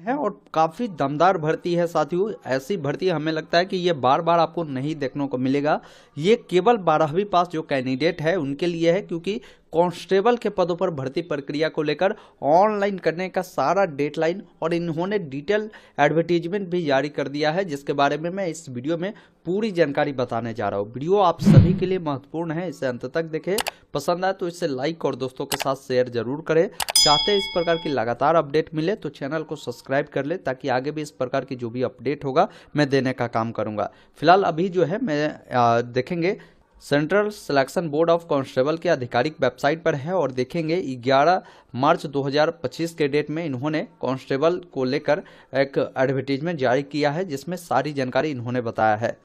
है और काफ़ी दमदार भर्ती है साथियों। ऐसी भर्ती हमें लगता है कि ये बार बार आपको नहीं देखने को मिलेगा। ये केवल 12वीं पास जो कैंडिडेट है उनके लिए है, क्योंकि कांस्टेबल के पदों पर भर्ती प्रक्रिया को लेकर ऑनलाइन करने का सारा डेडलाइन और इन्होंने डिटेल एडवर्टीजमेंट भी जारी कर दिया है, जिसके बारे में मैं इस वीडियो में पूरी जानकारी बताने जा रहा हूँ। वीडियो आप सभी के लिए महत्वपूर्ण है, इसे अंत तक देखें। पसंद आए तो इसे लाइक और दोस्तों के साथ शेयर जरूर करें। चाहते हैं इस प्रकार की लगातार अपडेट मिले तो चैनल को सब्सक्राइब कर ले, ताकि आगे भी इस प्रकार की जो भी अपडेट होगा मैं देने का काम करूँगा। फिलहाल अभी जो है मैं देखेंगे central selection board of constable के आधिकारिक वेबसाइट पर है और देखेंगे 11 मार्च 2025 के डेट में इन्होंने कांस्टेबल को लेकर एक एडवर्टीजमेंट जारी किया है, जिसमें सारी जानकारी इन्होंने बताया है।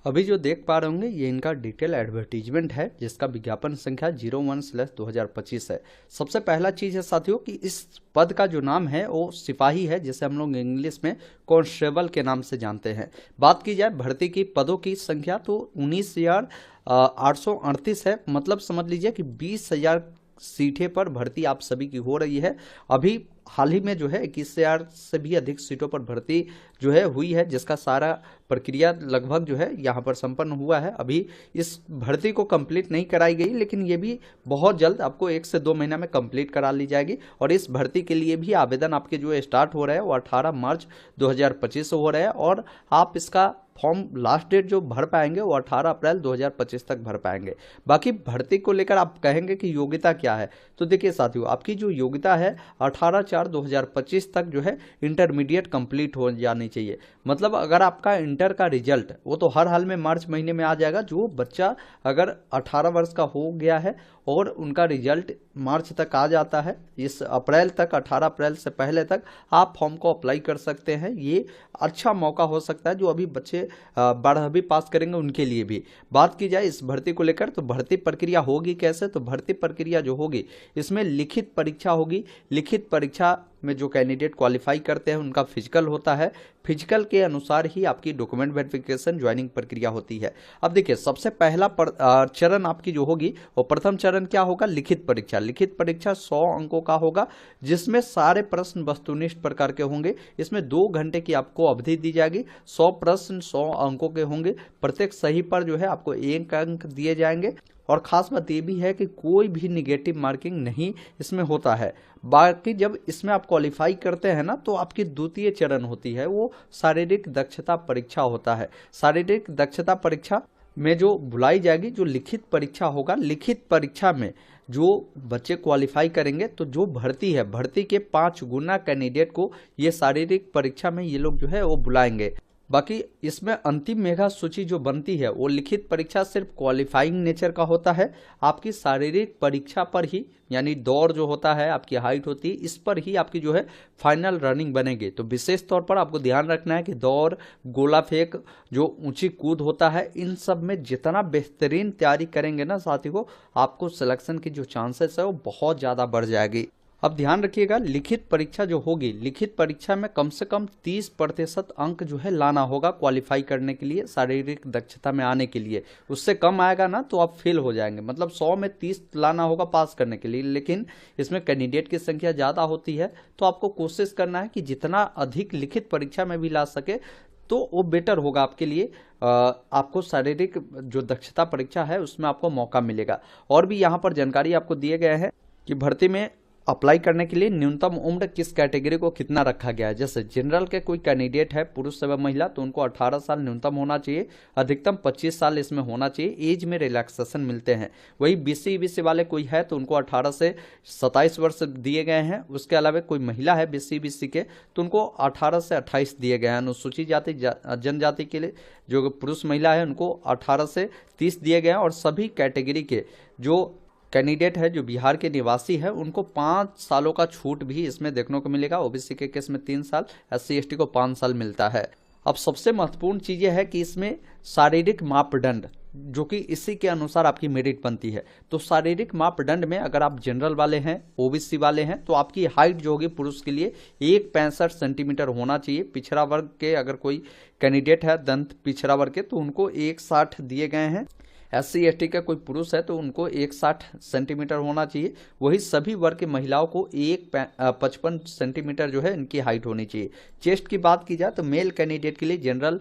अभी जो देख पा रहे होंगे ये इनका डिटेल एडवर्टीजमेंट है, जिसका विज्ञापन संख्या 01/2025 है। सबसे पहला चीज़ है साथियों कि इस पद का जो नाम है वो सिपाही है, जिसे हम लोग इंग्लिश में कांस्टेबल के नाम से जानते हैं। बात की जाए भर्ती की पदों की संख्या तो 19,838 है। मतलब समझ लीजिए कि 20,000 सीटें पर भर्ती आप सभी की हो रही है। अभी हाल ही में जो है 21,000 से भी अधिक सीटों पर भर्ती जो है हुई है, जिसका सारा प्रक्रिया लगभग जो है यहाँ पर संपन्न हुआ है। अभी इस भर्ती को कंप्लीट नहीं कराई गई, लेकिन ये भी बहुत जल्द आपको 1 से 2 महीना में कंप्लीट करा ली जाएगी। और इस भर्ती के लिए भी आवेदन आपके जो स्टार्ट हो रहा है वो 18 मार्च 2025 से हो रहा है, और आप इसका फॉर्म लास्ट डेट जो भर पाएंगे वो 18 अप्रैल 2025 तक भर पाएंगे। बाकी भर्ती को लेकर आप कहेंगे कि योग्यता क्या है, तो देखिए साथियों आपकी जो योग्यता है 18/4/2025 तक जो है इंटरमीडिएट कंप्लीट हो जानी चाहिए। मतलब अगर आपका इंटर का रिजल्ट वो तो हर हाल में मार्च महीने में आ जाएगा। जो बच्चा अगर 18 वर्ष का हो गया है और उनका रिजल्ट मार्च तक आ जाता है, इस अप्रैल तक 18 अप्रैल से पहले तक आप फॉर्म को अप्लाई कर सकते हैं। ये अच्छा मौका हो सकता है जो अभी बच्चे 12वीं पास करेंगे उनके लिए भी। बात की जाए इस भर्ती को लेकर तो भर्ती प्रक्रिया होगी कैसे, तो भर्ती प्रक्रिया जो होगी इसमें लिखित परीक्षा होगी। लिखित परीक्षा में जो कैंडिडेट क्वालिफाई करते हैं उनका फिजिकल होता है। फिजिकल के अनुसार ही आपकी डॉक्यूमेंट वेरिफिकेशन ज्वाइनिंग प्रक्रिया होती है। अब देखिए सबसे पहला चरण आपकी जो होगी वो प्रथम चरण क्या होगा, लिखित परीक्षा। लिखित परीक्षा 100 अंकों का होगा, जिसमें सारे प्रश्न वस्तुनिष्ठ प्रकार के होंगे। इसमें 2 घंटे की आपको अवधि दी जाएगी। 100 प्रश्न 100 अंकों के होंगे। प्रत्येक सही पर जो है आपको 1 अंक दिए जाएंगे। और ख़ास बात ये भी है कि कोई भी निगेटिव मार्किंग नहीं इसमें होता है। बाकी जब इसमें आप क्वालिफाई करते हैं ना तो आपकी द्वितीय चरण होती है, वो शारीरिक दक्षता परीक्षा होता है। शारीरिक दक्षता परीक्षा में जो बुलाई जाएगी, जो लिखित परीक्षा होगा, लिखित परीक्षा में जो बच्चे क्वालिफाई करेंगे तो जो भर्ती है भर्ती के 5 गुना कैंडिडेट को ये शारीरिक परीक्षा में ये लोग जो है वो बुलाएंगे। बाकी इसमें अंतिम मेधा सूची जो बनती है वो लिखित परीक्षा सिर्फ क्वालिफाइंग नेचर का होता है। आपकी शारीरिक परीक्षा पर ही, यानी दौड़ जो होता है आपकी हाइट होती है, इस पर ही आपकी जो है फाइनल रनिंग बनेगी। तो विशेष तौर पर आपको ध्यान रखना है कि दौड़, गोला फेंक, जो ऊंची कूद होता है, इन सब में जितना बेहतरीन तैयारी करेंगे ना साथियों, आपको सिलेक्शन की जो चांसेस है वो बहुत ज़्यादा बढ़ जाएगी। अब ध्यान रखिएगा लिखित परीक्षा जो होगी, लिखित परीक्षा में कम से कम 30% अंक जो है लाना होगा क्वालिफाई करने के लिए, शारीरिक दक्षता में आने के लिए। उससे कम आएगा ना तो आप फेल हो जाएंगे। मतलब 100 में 30 लाना होगा पास करने के लिए, लेकिन इसमें कैंडिडेट की संख्या ज़्यादा होती है तो आपको कोशिश करना है कि जितना अधिक लिखित परीक्षा में भी ला सके तो वो बेटर होगा आपके लिए। आपको शारीरिक जो दक्षता परीक्षा है उसमें आपको मौका मिलेगा। और भी यहाँ पर जानकारी आपको दिए गए हैं कि भर्ती में अप्लाई करने के लिए न्यूनतम उम्र किस कैटेगरी को कितना रखा गया है। जैसे जनरल के कोई कैंडिडेट है पुरुष एवं महिला तो उनको 18 साल न्यूनतम होना चाहिए, अधिकतम 25 साल इसमें होना चाहिए। एज में रिलैक्सेशन मिलते हैं। वही BC EBC वाले कोई है तो उनको 18 से 27 वर्ष दिए गए हैं। उसके अलावा कोई महिला है BC EBC के तो उनको 18 से 28 दिए गए हैं। अनुसूचित जाति जनजाति के लिए जो पुरुष महिला है उनको 18 से 30 दिए गए हैं। और सभी कैटेगरी के जो कैंडिडेट है जो बिहार के निवासी है उनको 5 सालों का छूट भी इसमें देखने को मिलेगा। OBC के केस में 3 साल, SC ST को 5 साल मिलता है। अब सबसे महत्वपूर्ण चीज़ यह है कि इसमें शारीरिक मापदंड जो कि इसी के अनुसार आपकी मेरिट बनती है। तो शारीरिक मापदंड में अगर आप जनरल वाले हैं, OBC वाले हैं तो आपकी हाइट जो होगी पुरुष के लिए 1.65 सेंटीमीटर होना चाहिए। पिछड़ा वर्ग के अगर कोई कैंडिडेट है, दंत पिछड़ा वर्ग के, तो उनको 1.60 दिए गए हैं। SC ST का कोई पुरुष है तो उनको 160 सेंटीमीटर होना चाहिए। वही सभी वर्ग की महिलाओं को 155 सेंटीमीटर जो है इनकी हाइट होनी चाहिए। चेस्ट की बात की जाए तो मेल कैंडिडेट के लिए जनरल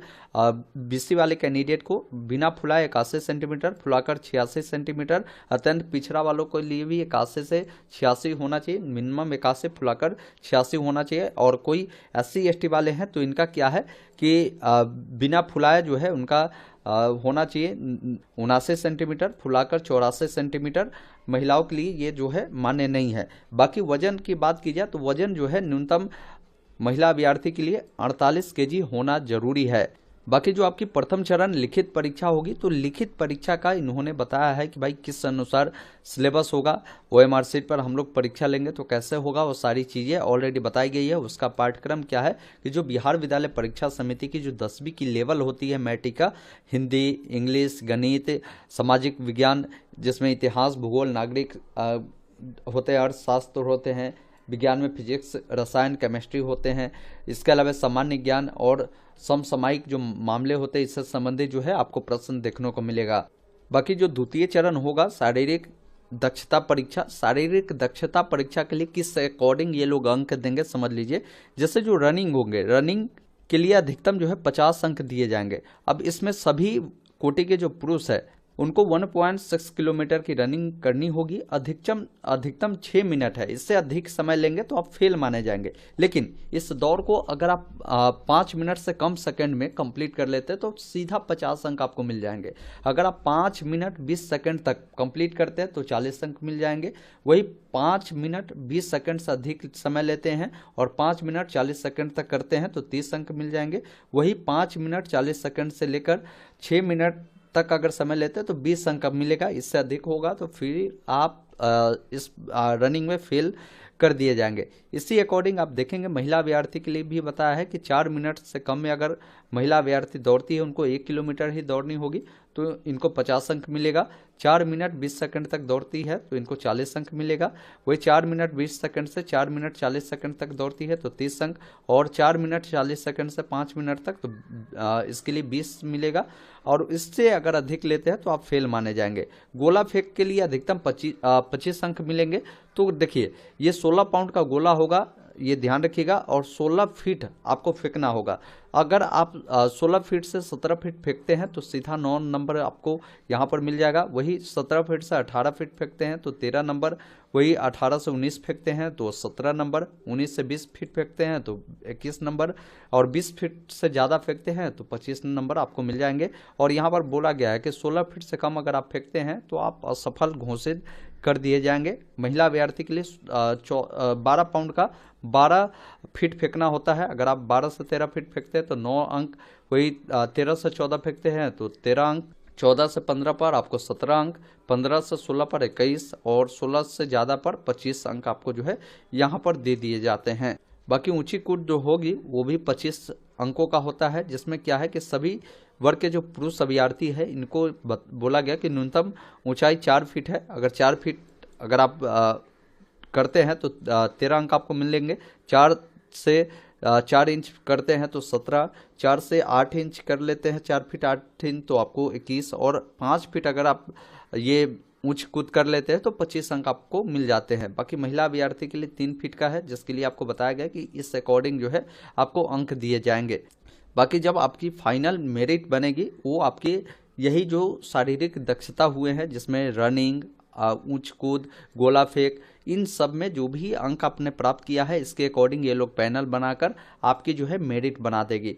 BC वाले कैंडिडेट को बिना फुलाए 81 सेंटीमीटर, फुलाकर 86 सेंटीमीटर, अत्यंत पिछड़ा वालों के लिए भी 81 से 86 होना चाहिए, मिनिमम 81 फुलाकर 86 होना चाहिए। और कोई SC ST वाले हैं तो इनका क्या है कि बिना फुलाए जो है उनका होना चाहिए 79 सेंटीमीटर, फुलाकर 84 सेंटीमीटर। महिलाओं के लिए ये जो है मान्य नहीं है। बाकी वजन की बात की जाए तो वजन जो है न्यूनतम महिला अभ्यर्थी के लिए 48 केजी होना जरूरी है। बाकी जो आपकी प्रथम चरण लिखित परीक्षा होगी तो लिखित परीक्षा का इन्होंने बताया है कि भाई किस अनुसार सिलेबस होगा, OMR शीट पर हम लोग परीक्षा लेंगे तो कैसे होगा, वो सारी चीज़ें ऑलरेडी बताई गई है। उसका पाठ्यक्रम क्या है कि जो बिहार विद्यालय परीक्षा समिति की जो 10वीं की लेवल होती है मैट्रिक का, हिंदी, इंग्लिश, गणित, सामाजिक विज्ञान जिसमें इतिहास, भूगोल, नागरिक होते हैं, अर्थशास्त्र होते हैं, विज्ञान में फिजिक्स, रसायन, केमिस्ट्री होते हैं, इसके अलावा सामान्य ज्ञान और समसामयिक जो मामले होते हैं इससे संबंधित जो है आपको प्रश्न देखने को मिलेगा। बाकी जो द्वितीय चरण होगा शारीरिक दक्षता परीक्षा, शारीरिक दक्षता परीक्षा के लिए किस अकॉर्डिंग ये लोग अंक देंगे समझ लीजिए। जैसे जो रनिंग होंगे, रनिंग के लिए अधिकतम जो है 50 अंक दिए जाएंगे। अब इसमें सभी कोटि के जो पुरुष है उनको 1.6 किलोमीटर की रनिंग करनी होगी। अधिकतम 6 मिनट है, इससे अधिक समय लेंगे तो आप फेल माने जाएंगे। लेकिन इस दौड़ को अगर आप 5 मिनट से कम सेकंड में कंप्लीट कर लेते हैं तो सीधा 50 अंक आपको मिल जाएंगे। अगर आप 5 मिनट 20 सेकंड तक कंप्लीट करते हैं तो 40 अंक मिल जाएंगे। वही 5 मिनट 20 सेकंड से अधिक समय लेते हैं और 5 मिनट 40 सेकंड तक करते हैं तो 30 अंक मिल जाएंगे। वही 5 मिनट 40 सेकंड से लेकर 6 मिनट तक अगर समय लेते हैं तो 20 अंक मिलेगा। इससे अधिक होगा तो फिर आप इस रनिंग में फेल कर दिए जाएंगे। इसी अकॉर्डिंग आप देखेंगे महिला अभ्यर्थी के लिए भी बताया है कि 4 मिनट से कम में अगर महिला अभ्यर्थी दौड़ती है, उनको 1 किलोमीटर ही दौड़नी होगी तो इनको 50 अंक मिलेगा। 4 मिनट 20 सेकंड तक दौड़ती है तो इनको 40 अंक मिलेगा। वही 4 मिनट 20 सेकंड से 4 मिनट 40 सेकंड तक दौड़ती है तो 30 अंक, और 4 मिनट 40 सेकंड से 5 मिनट तक तो इसके लिए 20 मिलेगा। और इससे अगर अधिक लेते हैं तो आप फेल माने जाएंगे। गोला फेंक के लिए अधिकतम 25 अंक मिलेंगे। तो देखिए ये 16 पाउंड का गोला होगा, ये ध्यान रखिएगा, और 16 फीट आपको फेंकना होगा। अगर आप 16 फीट से 17 फीट फेंकते हैं तो सीधा 9 नंबर आपको यहाँ पर मिल जाएगा। वही 17 फीट से 18 फीट फेंकते हैं तो 13 नंबर, वही 18 से 19 फेंकते हैं तो 17 नंबर, 19 से 20 फीट फेंकते हैं तो 21 नंबर, और 20 फीट से ज़्यादा फेंकते हैं तो 25 नंबर आपको मिल जाएंगे। और यहाँ पर बोला गया है कि 16 फीट से कम अगर आप फेंकते हैं तो आप असफल घोषित कर दिए जाएंगे। महिला अभ्यर्थी के लिए 12 पाउंड का 12 फीट फेंकना होता है। अगर आप 12 से 13 फीट फेंकते हैं तो 9 अंक, वही 13 से 14 फेंकते हैं तो 13 अंक, 14 से 15 पर आपको 17 अंक, 15 से 16 पर 21, और 16 से ज़्यादा पर 25 अंक आपको जो है यहाँ पर दे दिए जाते हैं। बाकी ऊंची कूद जो होगी वो भी 25 अंकों का होता है, जिसमें क्या है कि सभी वर्ग के जो पुरुष अभ्यर्थी है इनको बोला गया कि न्यूनतम ऊंचाई 4 फीट है। अगर 4 फीट अगर आप करते हैं तो 13 अंक आपको मिलेंगे। 4 से 4 इंच करते हैं तो 17, 4 से 8 इंच कर लेते हैं 4 फीट 8 इंच तो आपको 21, और 5 फीट अगर आप ये ऊंच कूद कर लेते हैं तो 25 अंक आपको मिल जाते हैं। बाकी महिला अभ्यर्थी के लिए 3 फीट का है, जिसके लिए आपको बताया गया कि इस अकॉर्डिंग जो है आपको अंक दिए जाएंगे। बाकी जब आपकी फाइनल मेरिट बनेगी वो आपके यही जो शारीरिक दक्षता हुए हैं जिसमें रनिंग, ऊंच कूद, गोला फेंक, इन सब में जो भी अंक आपने प्राप्त किया है इसके अकॉर्डिंग ये लोग पैनल बनाकर आपकी जो है मेरिट बना देगी।